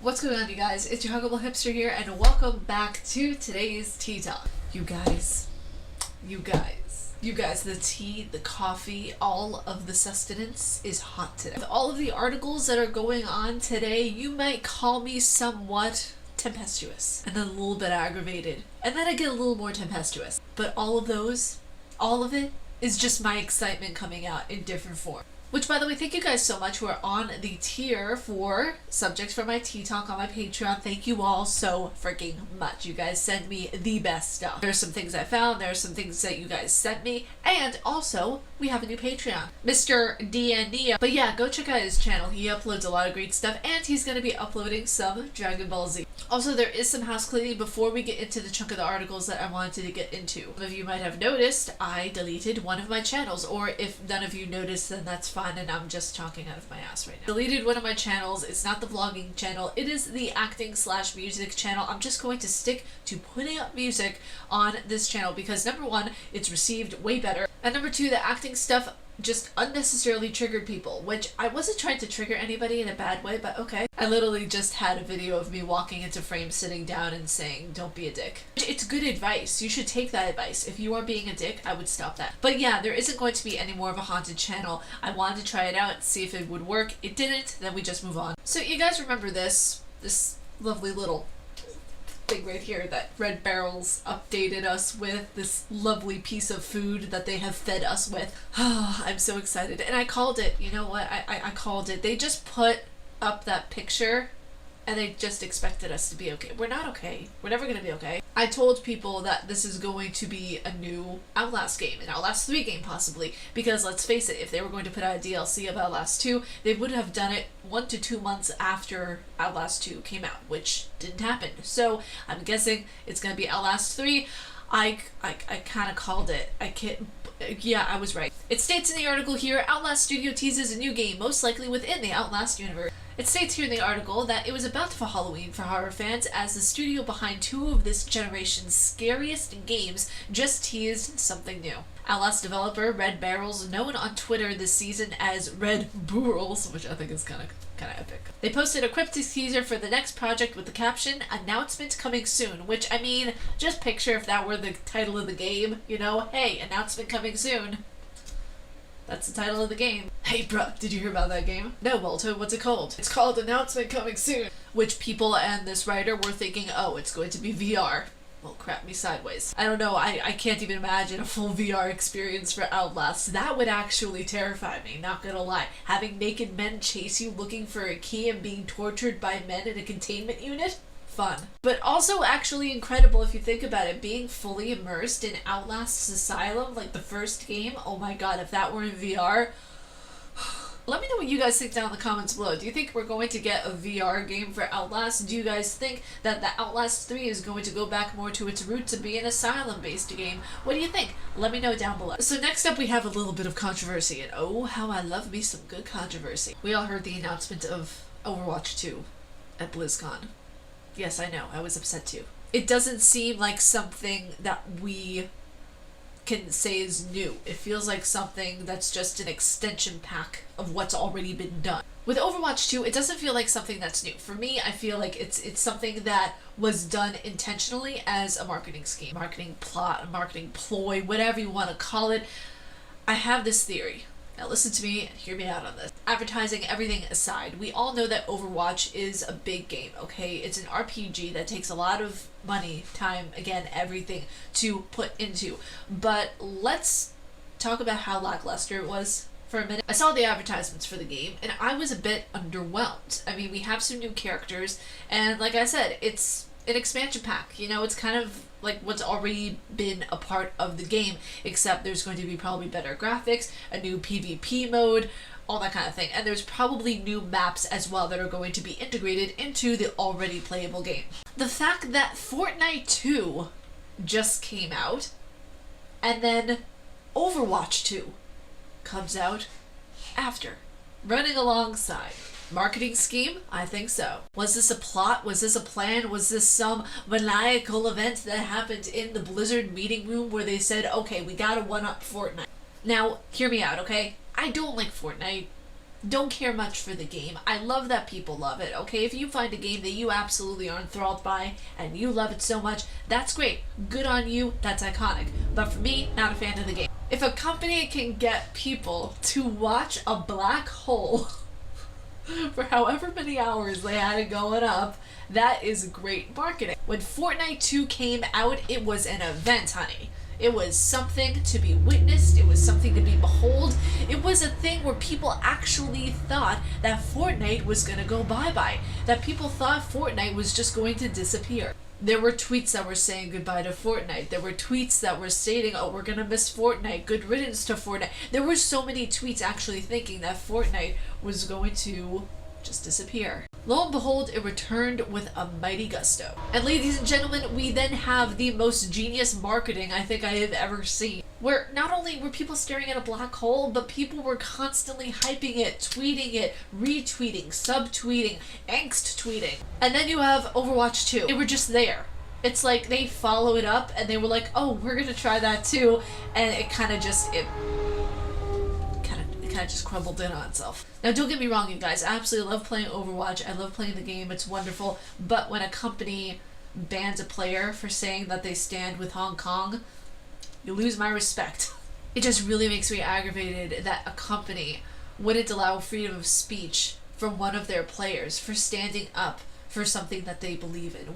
What's going on, you guys? It's your Huggable Hipster here, and welcome back to today's tea talk. You guys, the tea, the coffee, all of the sustenance is hot today. With all of the articles that are going on today, you might call me somewhat tempestuous, and then a little bit aggravated, and then I get a little more tempestuous. But all of it is just my excitement coming out in different form. Which, by the way, thank you guys so much who are on the tier for subjects for my tea talk on my Patreon. Thank you all so freaking much. You guys send me the best stuff. There's some things I found, there's some things that you guys sent me, and also, we have a new Patreon, Mr. D&D. But yeah, go check out his channel. He uploads a lot of great stuff, and he's going to be uploading some Dragon Ball Z. Also, there is some house cleaning before we get into the chunk of the articles that I wanted to get into. Some of you might have noticed I deleted one of my channels, or if none of you noticed, then that's fine, and I'm just talking out of my ass right now. Deleted one of my channels. It's not the vlogging channel. It is the acting/music channel. I'm just going to stick to putting up music on this channel because number one, it's received way better, and number two, the acting stuff just unnecessarily triggered people, which I wasn't trying to trigger anybody in a bad way, but okay. I literally just had a video of me walking into frame, sitting down and saying, don't be a dick. It's good advice. You should take that advice. If you are being a dick, I would stop that. But yeah, there isn't going to be any more of a haunted channel. I wanted to try it out, see if it would work. It didn't, then we just move on. So you guys remember this lovely little thing right here that Red Barrels updated us with, this lovely piece of food that they have fed us with. Oh, I'm so excited. And I called it, you know what, I called it. They just put up that picture and they just expected us to be okay. We're not okay. We're never gonna be okay. I told people that this is going to be a new Outlast game, an Outlast 3 game possibly, because let's face it, if they were going to put out a DLC of Outlast 2, they would have done it 1 to 2 months after Outlast 2 came out, which didn't happen. So I'm guessing it's gonna be Outlast 3. I kind of called it. Yeah, I was right. It states in the article here, Outlast Studio teases a new game, most likely within the Outlast universe. It states here in the article that it was about for Halloween for horror fans as the studio behind 2 of this generation's scariest games just teased something new. Outlast developer Red Barrels, known on Twitter this season as Red Barrels, which I think is kind of epic. They posted a cryptic teaser for the next project with the caption, announcement coming soon, which, I mean, just picture if that were the title of the game, you know, hey, announcement coming soon. That's the title of the game. Hey bruh, did you hear about that game? No, Walter, what's it called? It's called Announcement Coming Soon. Which people and this writer were thinking, oh, it's going to be VR. Well, crap me sideways. I don't know, I can't even imagine a full VR experience for Outlast. That would actually terrify me, not gonna lie. Having naked men chase you looking for a key and being tortured by men in a containment unit? Fun. But also actually incredible if you think about it, being fully immersed in Outlast's Asylum, like the first game. Oh my god, if that were in VR. Let me know what you guys think down in the comments below. Do you think we're going to get a VR game for Outlast? Do you guys think that the Outlast 3 is going to go back more to its roots and be an Asylum-based game? What do you think? Let me know down below. So next up we have a little bit of controversy, and oh, how I love me some good controversy. We all heard the announcement of Overwatch 2 at BlizzCon. Yes, I know, I was upset too. It doesn't seem like something that we can say is new. It feels like something that's just an extension pack of what's already been done. With Overwatch 2, it doesn't feel like something that's new. For me, I feel like it's something that was done intentionally as a marketing scheme, marketing plot, a marketing ploy, whatever you want to call it. I have this theory. Now listen to me and hear me out on this. Advertising, everything aside, we all know that Overwatch is a big game, okay? It's an RPG that takes a lot of money, time, again, everything to put into. But let's talk about how lackluster it was for a minute. I saw the advertisements for the game and I was a bit underwhelmed. I mean, we have some new characters and like I said, it's an expansion pack, you know, it's kind of like what's already been a part of the game, except there's going to be probably better graphics, a new PvP mode, all that kind of thing, and there's probably new maps as well that are going to be integrated into the already playable game. The fact that Fortnite 2 just came out, and then Overwatch 2 comes out after, running alongside. Marketing scheme? I think so. Was this a plot? Was this a plan? Was this some maniacal event that happened in the Blizzard meeting room where they said, okay, we gotta one-up Fortnite? Now, hear me out, okay? I don't like Fortnite. don't care much for the game. I love that people love it, okay? If you find a game that you absolutely are enthralled by and you love it so much, that's great. Good on you, that's iconic. But for me, not a fan of the game. If a company can get people to watch a black hole for however many hours they had it going up, that is great marketing. When Fortnite 2 came out, it was an event, honey. It was something to be witnessed. It was something to be behold. It was a thing where people actually thought that Fortnite was going to go bye-bye. That people thought Fortnite was just going to disappear. There were tweets that were saying goodbye to Fortnite. There were tweets that were stating, oh, we're going to miss Fortnite. Good riddance to Fortnite. There were so many tweets actually thinking that Fortnite was going to just disappear. Lo and behold, it returned with a mighty gusto. And ladies and gentlemen, we then have the most genius marketing I think I have ever seen. Where not only were people staring at a black hole, but people were constantly hyping it, tweeting it, retweeting, subtweeting, angst tweeting. And then you have Overwatch 2. They were just there. It's like they follow it up and they were like, oh, we're gonna try that too. And it kind of just crumbled in on itself. Now, don't get me wrong, you guys. I absolutely love playing Overwatch. I love playing the game. It's wonderful. But when a company bans a player for saying that they stand with Hong Kong, you lose my respect. It just really makes me aggravated that a company wouldn't allow freedom of speech from one of their players for standing up for something that they believe in,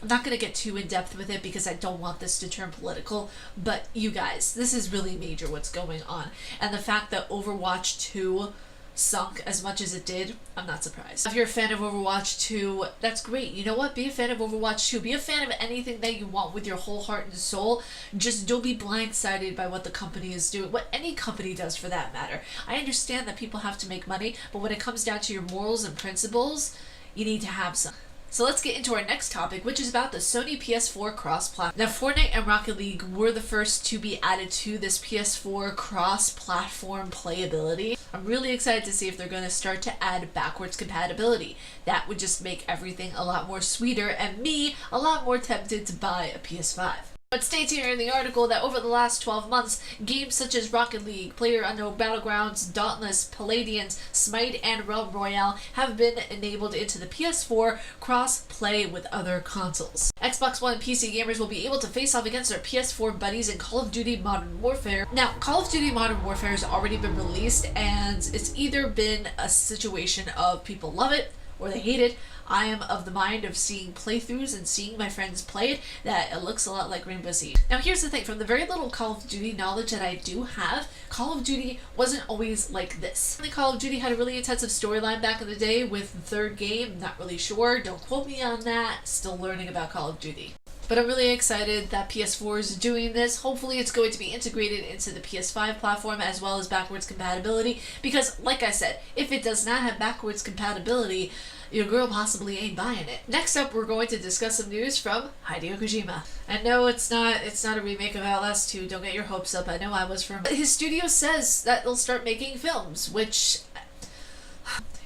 I'm not going to get too in-depth with it because I don't want this to turn political, but you guys, this is really major what's going on. And the fact that Overwatch 2 sunk as much as it did, I'm not surprised. If you're a fan of Overwatch 2, that's great. You know what? Be a fan of Overwatch 2. Be a fan of anything that you want with your whole heart and soul. Just don't be blindsided by what the company is doing, what any company does for that matter. I understand that people have to make money, but when it comes down to your morals and principles, you need to have some. So let's get into our next topic, which is about the Sony PS4 cross-platform. Now, Fortnite and Rocket League were the first to be added to this PS4 cross-platform playability. I'm really excited to see if they're going to start to add backwards compatibility. That would just make everything a lot more sweeter and me a lot more tempted to buy a PS5. It states here in the article that over the last 12 months, games such as Rocket League, PlayerUnknown Battlegrounds, Dauntless, Palladians, Smite, and Realm Royale have been enabled into the PS4 cross-play with other consoles. Xbox One and PC gamers will be able to face off against their PS4 buddies in Call of Duty Modern Warfare. Now, Call of Duty Modern Warfare has already been released, and it's either been a situation of people love it or they hate it. I am of the mind of seeing playthroughs and seeing my friends play it, that it looks a lot like Rainbow Siege. Now here's the thing, from the very little Call of Duty knowledge that I do have, Call of Duty wasn't always like this. Call of Duty had a really intensive storyline back in the day with the third game, not really sure, don't quote me on that, still learning about Call of Duty. But I'm really excited that PS4 is doing this. Hopefully it's going to be integrated into the PS5 platform as well as backwards compatibility, because like I said, if it does not have backwards compatibility, your girl possibly ain't buying it. Next up, we're going to discuss some news from Hideo Kojima. And no, it's not a remake of Outlast 2. Don't get your hopes up. I know I was for. His studio says that they'll start making films, which,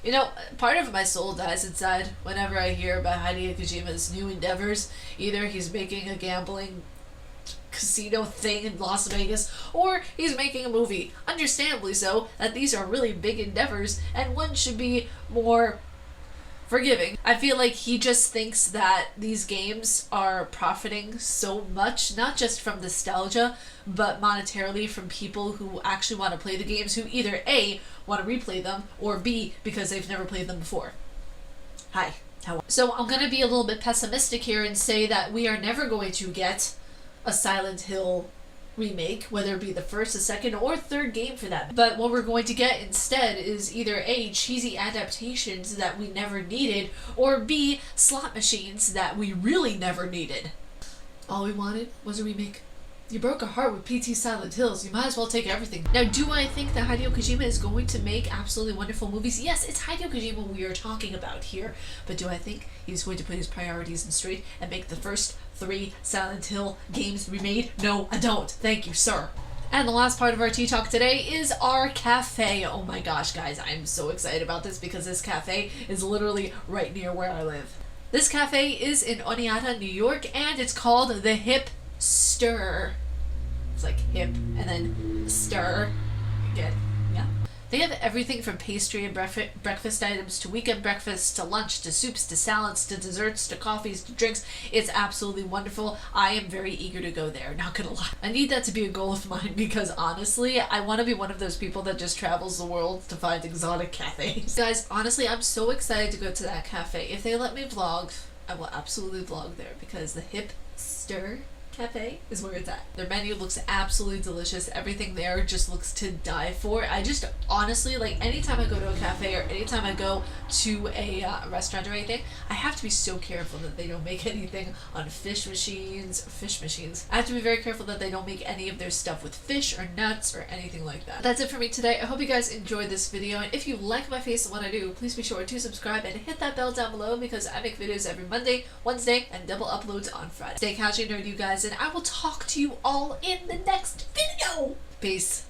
you know, part of my soul dies inside whenever I hear about Hideo Kojima's new endeavors. Either he's making a gambling casino thing in Las Vegas, or he's making a movie. Understandably so, that these are really big endeavors, and one should be more forgiving. I feel like he just thinks that these games are profiting so much, not just from nostalgia, but monetarily from people who actually want to play the games, who either A, want to replay them, or B, because they've never played them before. Hi. So I'm going to be a little bit pessimistic here and say that we are never going to get a Silent Hill remake, whether it be the first, the second, or third game for that. But what we're going to get instead is either A, cheesy adaptations that we never needed, or B, slot machines that we really never needed. All we wanted was a remake. You broke our heart with PT Silent Hills. You might as well take everything. Now, do I think that Hideo Kojima is going to make absolutely wonderful movies? Yes, it's Hideo Kojima we are talking about here. But do I think he's going to put his priorities in straight and make the first 3 Silent Hill games remade? No, I don't. Thank you, sir. And the last part of our tea talk today is our cafe. Oh my gosh, guys, I'm so excited about this because this cafe is literally right near where I live. This cafe is in Oneonta, New York, and it's called The Hip Stir. It's like hip and then stir again. Yeah. They have everything from pastry and breakfast items to weekend breakfasts to lunch to soups to salads to desserts to coffees to drinks. It's absolutely wonderful. I am very eager to go there, not gonna lie. I need that to be a goal of mine because honestly, I want to be one of those people that just travels the world to find exotic cafes. Guys, honestly, I'm so excited to go to that cafe. If they let me vlog, I will absolutely vlog there because the hipster cafe is where it's at. Their menu looks absolutely delicious. Everything there just looks to die for. I just honestly, like, anytime I go to a cafe or anytime I go to a restaurant or anything, I have to be so careful that they don't make anything on fish machines. I have to be very careful that they don't make any of their stuff with fish or nuts or anything like that. That's it for me today. I hope you guys enjoyed this video, and if you like my face and what I do, please be sure to subscribe and hit that bell down below because I make videos every Monday, Wednesday, and double uploads on Friday. Stay couchy nerd, you guys, and I will talk to you all in the next video. Peace.